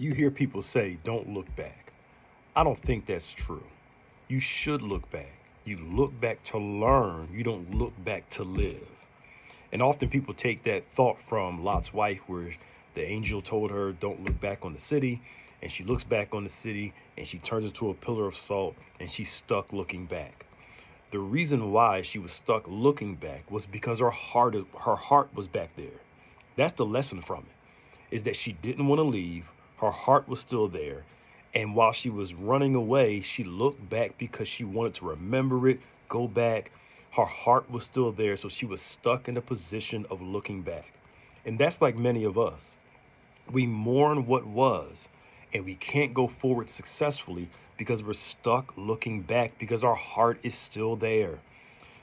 You hear people say, don't look back. I don't think that's true. You should look back. You look back to learn. You don't look back to live. And often people take that thought from Lot's wife, where the angel told her, don't look back on the city. And she looks back on the city and she turns into a pillar of salt and she's stuck looking back. The reason why she was stuck looking back was because her heart was back there. That's the lesson from it, is that she didn't want to leave. Her heart was still there. And while she was running away, she looked back because she wanted to remember it, go back. Her heart was still there. So she was stuck in a position of looking back. And that's like many of us. We mourn what was, and we can't go forward successfully because we're stuck looking back because our heart is still there.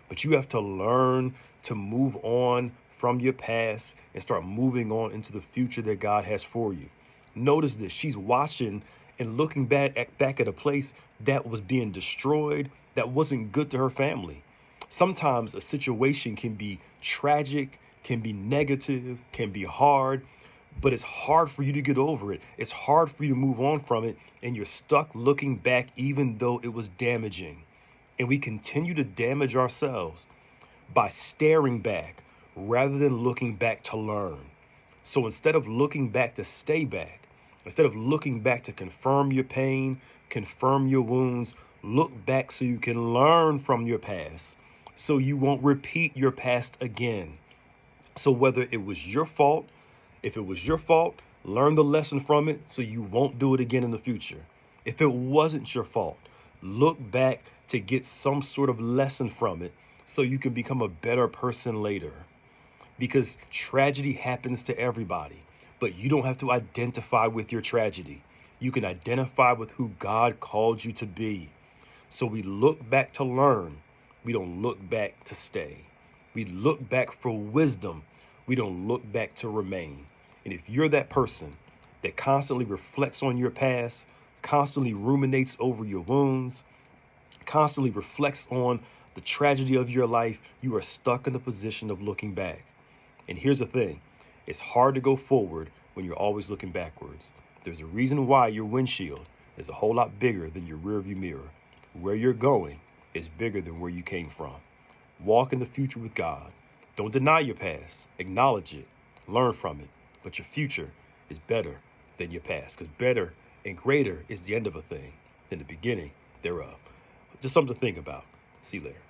But you have to learn to move on from your past and start moving on into the future that God has for you. Notice this. She's watching and looking back at a place that was being destroyed, that wasn't good to her family. Sometimes a situation can be tragic, can be negative, can be hard, but it's hard for you to get over it. It's hard for you to move on from it, and you're stuck looking back even though it was damaging. And we continue to damage ourselves by staring back rather than looking back to learn. So instead of looking back to stay back, instead of looking back to confirm your pain, confirm your wounds, look back so you can learn from your past, so you won't repeat your past again. So whether it was your fault, if it was your fault, learn the lesson from it so you won't do it again in the future. If it wasn't your fault, look back to get some sort of lesson from it so you can become a better person later. Because tragedy happens to everybody, but you don't have to identify with your tragedy. You can identify with who God called you to be. So we look back to learn. We don't look back to stay. We look back for wisdom. We don't look back to remain. And if you're that person that constantly reflects on your past, constantly ruminates over your wounds, constantly reflects on the tragedy of your life, you are stuck in the position of looking back. And here's the thing. It's hard to go forward when you're always looking backwards. There's a reason why your windshield is a whole lot bigger than your rearview mirror. Where you're going is bigger than where you came from. Walk in the future with God. Don't deny your past. Acknowledge it. Learn from it. But your future is better than your past, because better and greater is the end of a thing than the beginning thereof. Just something to think about. See you later.